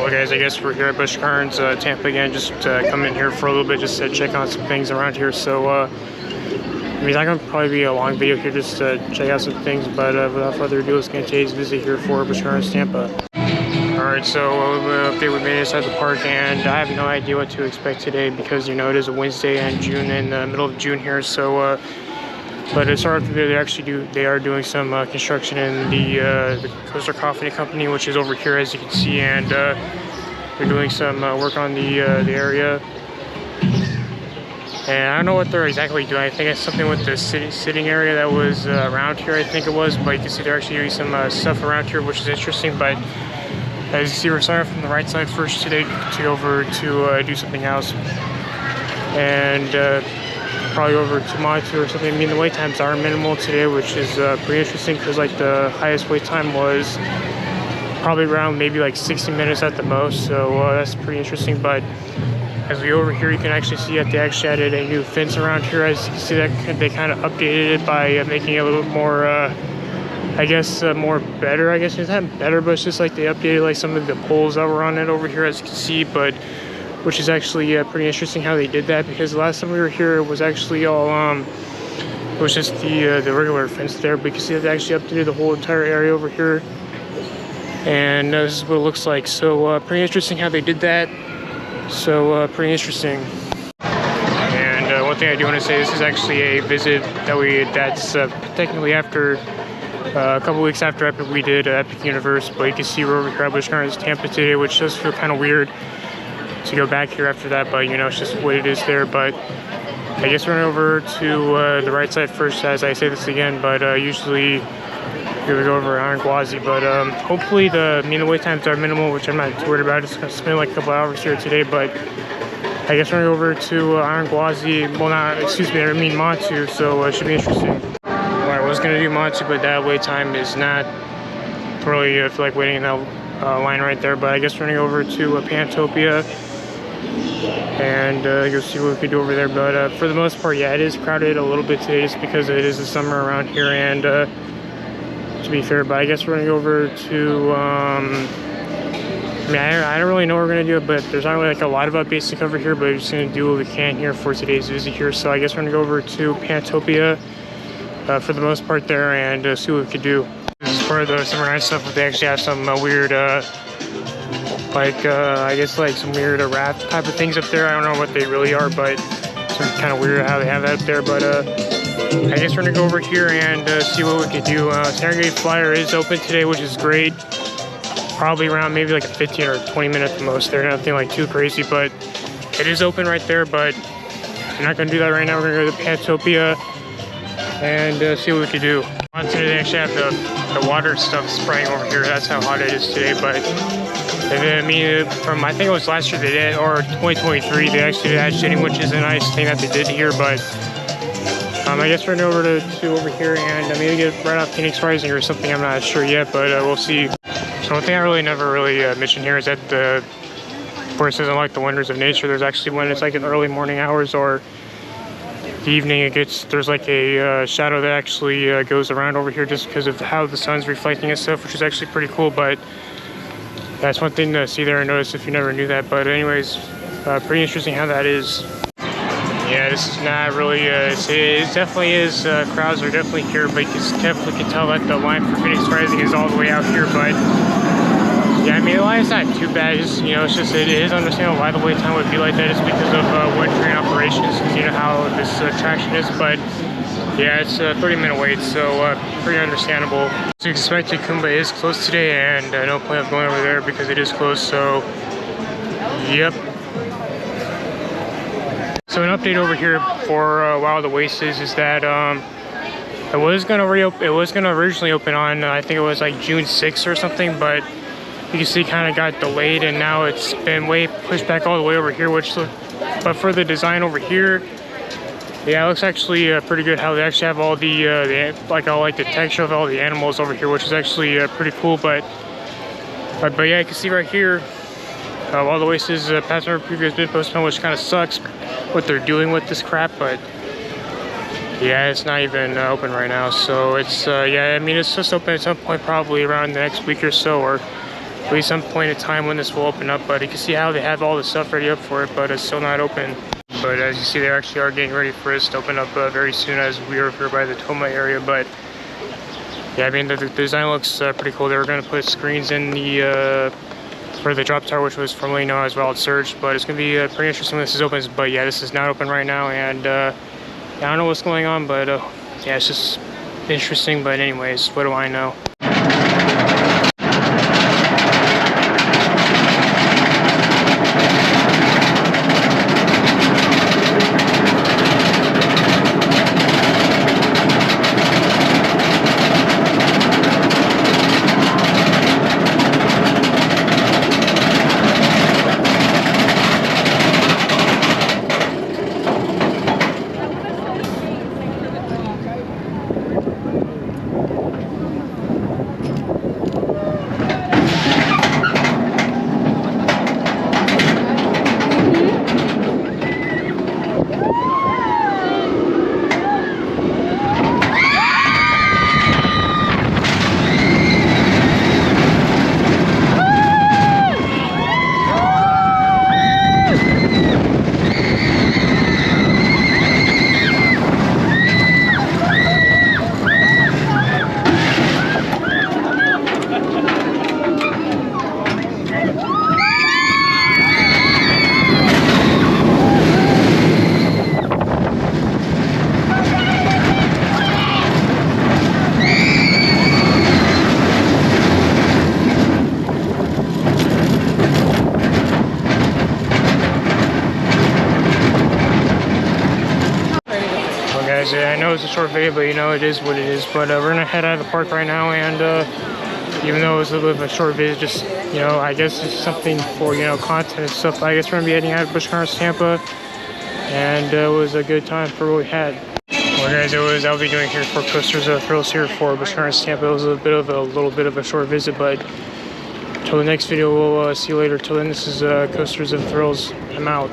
Well guys, I guess we're here at Busch Gardens Tampa again, just come in here for a little bit just to check on some things around here. So I mean, it's not going to probably be a long video here, just to check out some things, but without further ado, let's get into today's visit here for Busch Gardens Tampa. Alright, so update, we made it inside the park, and I have no idea what to expect today because, you know, it is a Wednesday in June, in the middle of June here, so but it's hard to do. They are doing some construction in the Coaster Coffee Company, which is over here, as you can see, and they're doing some work on the area. And I don't know what they're exactly doing. I think it's something with the sitting area that was around here, I think it was. But you can see they're actually doing some stuff around here, which is interesting. But as you see, we're starting from the right side first today to go over to do something else. And probably over to monitor or something. I mean, the wait times are minimal today, which is pretty interesting because like the highest wait time was probably around maybe like 60 minutes at the most. So that's pretty interesting. But as we over here, you can actually see that they actually added a new fence around here. As you can see, that they kind of updated it by making it a little more, I guess, more better. I guess it's not better, but it's just like they updated like some of the poles that were on it over here, as you can see. But which is actually pretty interesting how they did that, because the last time we were here, it was actually all it was just the regular fence there. But you can see that they actually updated the whole entire area over here, and this is what it looks like. So pretty interesting how they did that. So pretty interesting. And one thing I do want to say, this is actually a visit that's technically after a couple weeks after we did Epic Universe. But you can see we're over here at Busch Gardens Tampa today, which does feel kind of weird to go back here after that, but you know, it's just what it is there. But I guess we're going over to the right side first, as I say this again, but usually here we go over Iron Gwazi. But hopefully the wait times are minimal, which I'm not too worried about. It's going to spend like a couple hours here today, but I guess we're going over to Iron Gwazi. Well, not, excuse me, I mean Montu, so it should be interesting. Alright, I was going to do Montu, but that wait time is not really, I feel like waiting in that line right there. But I guess we're going to go over to Pantopia and go see what we can do over there. But for the most part, yeah, it is crowded a little bit today just because it is the summer around here, and to be fair. But I guess we're gonna go over to I mean, I don't really know what we're gonna do, but there's not really like a lot of updates to cover here, but we're just gonna do what we can here for today's visit here. So I guess we're gonna go over to Pantopia for the most part there, and see what we could do. This is part of the summer night stuff, but they actually have some weird I guess like some weird raft type of things up there. I don't know what they really are, but it's kind of weird how they have that up there. But I guess we're gonna go over here and see what we could do. Serengeti Flyer is open today, which is great. Probably around maybe like a 15 or 20 minutes at the most. They're nothing like too crazy, but it is open right there. But we're not gonna do that right now. We're gonna go to Pantopia and see what we could do. On today, they actually have the water stuff spraying over here. That's how hot it is today. But I mean, from I think it was last year they did, or 2023, they actually did shitting, which is a nice thing that they did here. But I guess we're going over to over here and maybe get right off Phoenix Rising or something. I'm not sure yet, but we'll see. So one thing I never really mentioned here is that where it says unlike the wonders of nature, there's actually when it's like in the early morning hours or the evening, there's like a shadow that actually goes around over here just because of how the sun's reflecting and stuff, which is actually pretty cool. But that's one thing to see there and notice if you never knew that. But anyways, pretty interesting how that is. Yeah, this is not really, it definitely is, crowds are definitely here, but you definitely can tell that the line for Phoenix Rising is all the way out here. But yeah, I mean, the line is not too bad. It's just, you know, it's just, it is understandable why the wait time would be like that. It's because of one train operations, because you know how this attraction is. But yeah, it's a 30-minute wait, so pretty understandable. As you expect, Kumba is closed today, and no point of going over there because it is closed. So yep. So an update over here for Wild Oasis is that it was gonna reopen. It was gonna originally open on I think it was like June 6th or something, but you can see kind of got delayed, and now it's been pushed back all the way over here. But for the design over here, yeah, it looks actually pretty good. How they actually have all the texture of all the animals over here, which is actually pretty cool. But yeah, you can see right here. Wild Oasis past our previous bid postponed, which kind of sucks what they're doing with this crap, but yeah, it's not even open right now. So it's yeah, I mean, it's just open at some point probably around the next week or so, or at least some point in time when this will open up. But you can see how they have all the stuff ready up for it, but it's still not open. But as you see, they actually are getting ready for this to open up very soon, as we are here by the Toma area. But yeah, I mean, the design looks pretty cool. They were going to put screens in the for the drop tower, which was formerly known as Wild Surge, but it's going to be pretty interesting when this is open. But yeah, this is not open right now, and I don't know what's going on, but yeah, it's just interesting. But anyways, what do I know? Guys, I know it's a short video, but you know, it is what it is. But we're gonna head out of the park right now, and even though it was a little bit of a short video, just, you know, I guess it's something for, you know, content and stuff. I guess we're gonna be heading out of Busch Gardens Tampa, and it was a good time for what we had. Well, guys, I'll be doing here for Coasters of Thrills here for Busch Gardens Tampa. It was a little bit of a short visit, but till the next video, we'll see you later. Till then, this is Coasters of Thrills. I'm out.